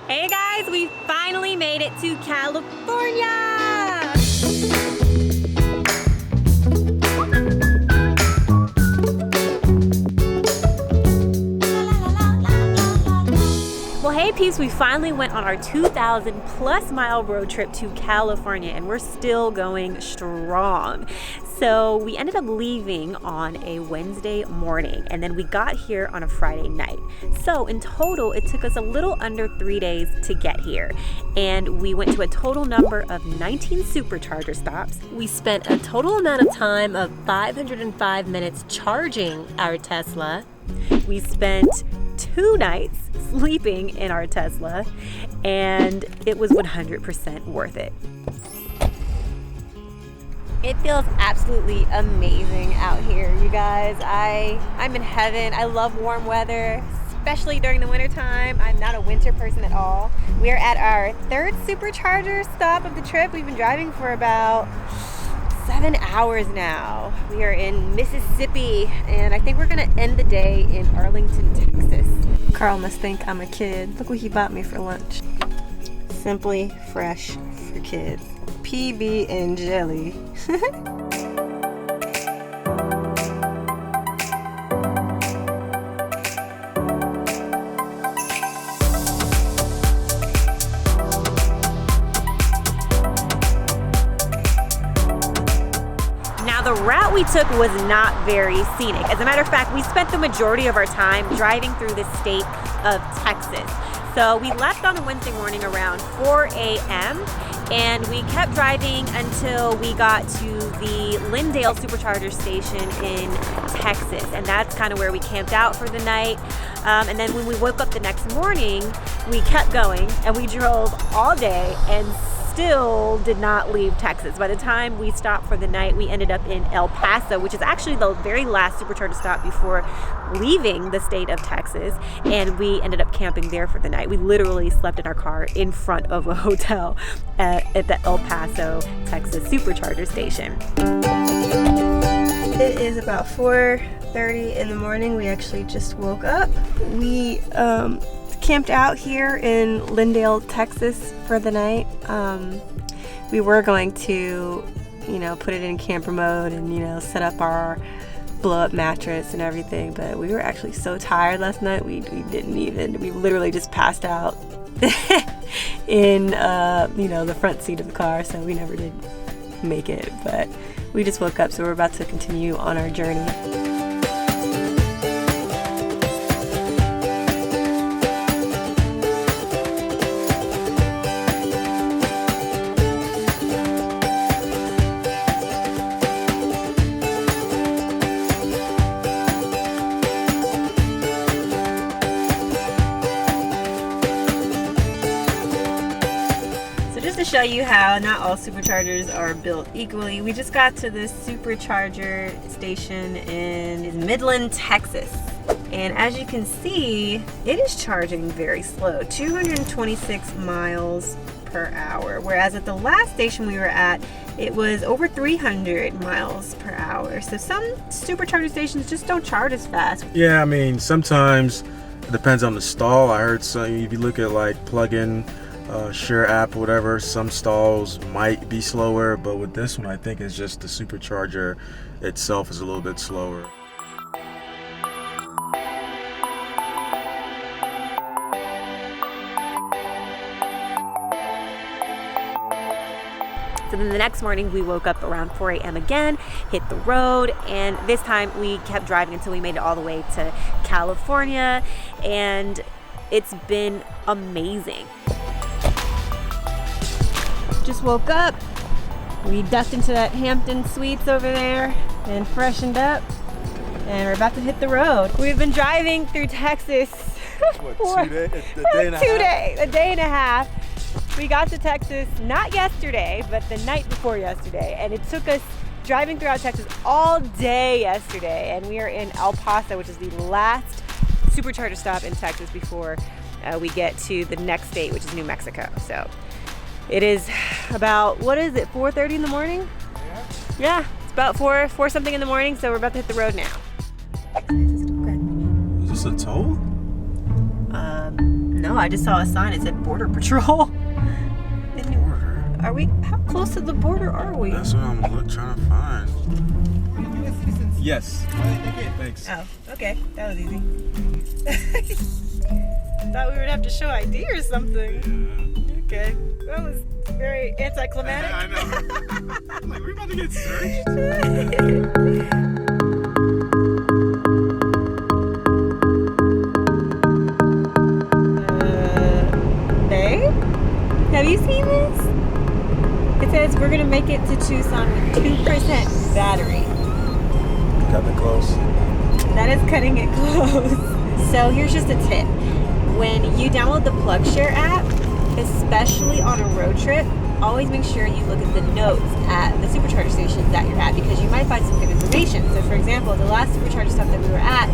Hey guys, we finally made it to California! Well, hey peeps, we finally went on our 2,000 plus mile road trip to California and we're still going strong. So we ended up leaving on a Wednesday morning and then we got here on a Friday night. So in total, it took us a little under 3 days to get here. And we went to a total number of 19 supercharger stops. We spent a total amount of time of 505 minutes charging our Tesla. We spent 2 nights sleeping in our Tesla and it was 100% worth it. It feels absolutely amazing out here, you guys. I'm in heaven. I love warm weather, especially during the winter time. I'm not a winter person at all. We are at our 3rd supercharger stop of the trip. We've been driving for about 7 hours now. We are in Mississippi, and I think we're gonna end the day in Arlington, Texas. Carl must think I'm a kid. Look what he bought me for lunch. Simply fresh for kids. PB and jelly. Now the route we took was not very scenic. As a matter of fact, we spent the majority of our time driving through the state of Texas. So we left on a Wednesday morning around 4 a.m. and we kept driving until we got to the Lindale Supercharger station in Texas. And that's kind of where we camped out for the night. And then when we woke up the next morning, we kept going and we drove all day and still did not leave Texas. By the time we stopped for the night, we ended up in El Paso, which is actually the very last supercharger stop before leaving the state of Texas, and we ended up camping there for the night. We literally slept in our car in front of a hotel at the El Paso, Texas supercharger station. It is about 4:30 in the morning. We actually just woke up. We camped out here in Lindale, Texas for the night. We were going to, put it in camper mode and, set up our blow-up mattress and everything, but we were actually so tired last night, we literally just passed out in, the front seat of the car, so we never did make it, but we just woke up, so we're about to continue on our journey. Show you how not all superchargers are built equally. We just got to this supercharger station in Midland, Texas. And as you can see, it is charging very slow, 226 miles per hour. Whereas at the last station we were at, it was over 300 miles per hour. So some supercharger stations just don't charge as fast. Yeah, I mean, sometimes it depends on the stall. I heard some, if you look at like plug-in Sure app or whatever, some stalls might be slower, but with this one I think it's just the supercharger itself is a little bit slower. So then the next morning we woke up around 4 a.m. again, hit the road, and this time we kept driving until we made it all the way to California, and it's been amazing. Just woke up, we ducked into that Hampton Suites over there and freshened up, and we're about to hit the road. We've been driving through Texas for a day and a day and a half. We got to Texas not yesterday, but the night before yesterday, and it took us driving throughout Texas all day yesterday, and we are in El Paso, which is the last supercharger stop in Texas before we get to the next state, which is New Mexico. So it is about, 4:30 in the morning? Yeah, it's about 4 something in the morning, so we're about to hit the road now. Is this a toll? know. I just saw a sign. It said Border Patrol. Border? Are we? How close to the border are we? That's what I'm trying to find. Yes. Thanks. Oh, okay. That was easy. Thought we would have to show ID or something. Yeah. Okay. That was very anticlimactic. I know. I'm like, we're about to get searched. Babe? Have you seen this? It says we're gonna make it to Tucson with 2% battery. Got it close. That is cutting it close. So here's just a tip. When you download the PlugShare app, especially on a road trip, always make sure you look at the notes at the supercharger stations that you're at, because you might find some good information. So for example, the last supercharger stop that we were at,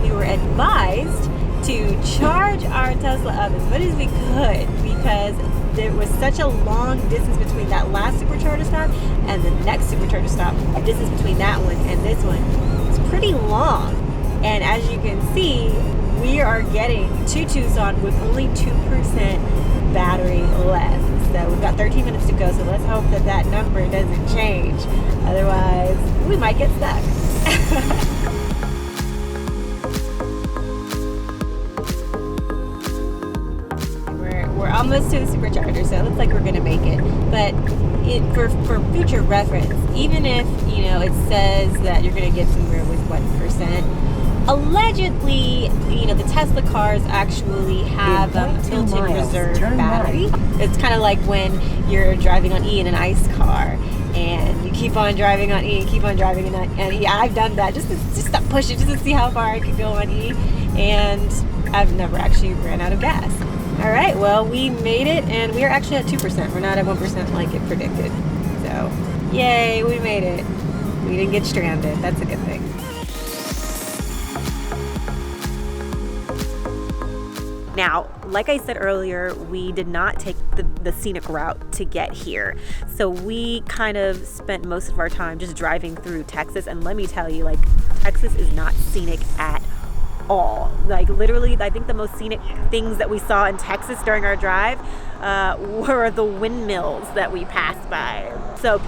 we were advised to charge our Tesla up as much as we could, because there was such a long distance between that last supercharger stop and the next supercharger stop. The distance between that one and this one is pretty long. And as you can see, we are getting to Tucson with only 2% battery left. So we've got 13 minutes to go, so let's hope that that number doesn't change. Otherwise, we might get stuck. We're almost to the supercharger, so it looks like we're gonna make it. But for future reference, even if it says that you're gonna get somewhere with 1%, allegedly, the Tesla cars actually have a built-in reserve battery. It's kind of like when you're driving on E in an ICE car, and you keep on driving on E and keep on driving on E. I've done that just to stop pushing, just to see how far I could go on E, and I've never actually ran out of gas. All right, well, we made it, and we are actually at 2%. We're not at 1% like it predicted. So, yay, we made it. We didn't get stranded. That's a good thing. Now, like I said earlier, we did not take the scenic route to get here. So we kind of spent most of our time just driving through Texas. And let me tell you, Texas is not scenic at all. Literally, I think the most scenic things that we saw in Texas during our drive were the windmills that we passed by. So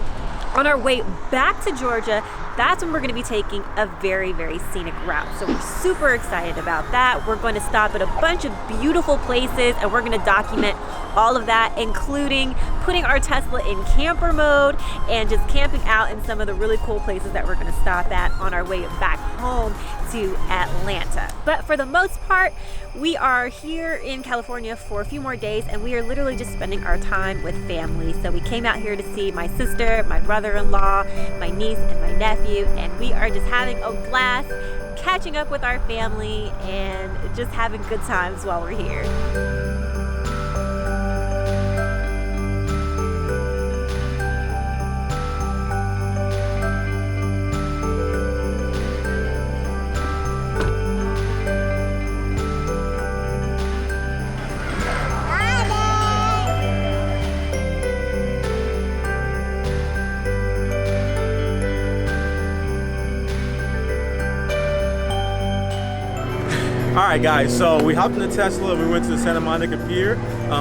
on our way back to Georgia, that's when we're going to be taking a very, very scenic route. So we're super excited about that. We're going to stop at a bunch of beautiful places, and we're going to document all of that, including putting our Tesla in camper mode and just camping out in some of the really cool places that we're going to stop at on our way back home to Atlanta. But for the most part, we are here in California for a few more days, and we are literally just spending our time with family. So we came out here to see my sister, my brother-in-law, my niece, and my nephew, and we are just having a blast catching up with our family and just having good times while we're here. All right, guys, so we hopped in the Tesla and we went to the Santa Monica Pier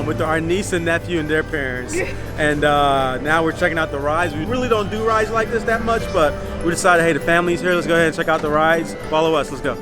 with our niece and nephew and their parents. And now we're checking out the rides. We really don't do rides like this that much, but we decided, hey, the family's here. Let's go ahead and check out the rides. Follow us. Let's go.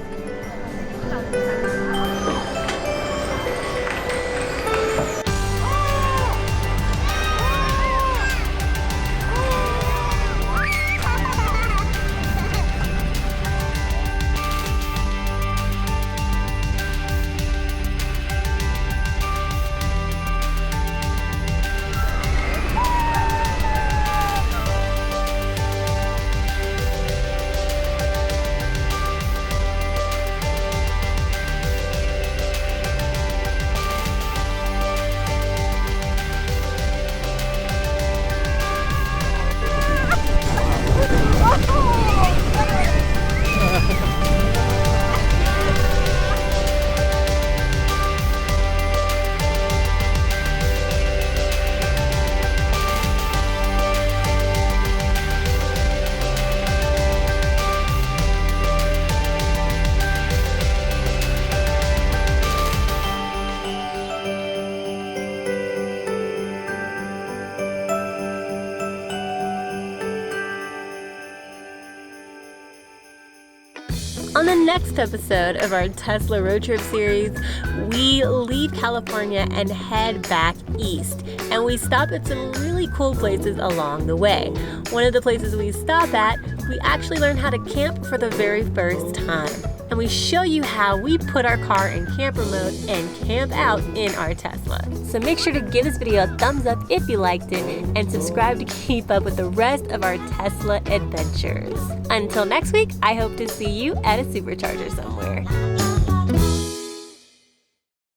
On the next episode of our Tesla road trip series, we leave California and head back east. And we stop at some really cool places along the way. One of the places we stop at, we actually learn how to camp for the very first time. And we show you how we put our car in camper mode and camp out in our Tesla. So make sure to give this video a thumbs up if you liked it and subscribe to keep up with the rest of our Tesla adventures. Until next week, I hope to see you at a supercharger somewhere.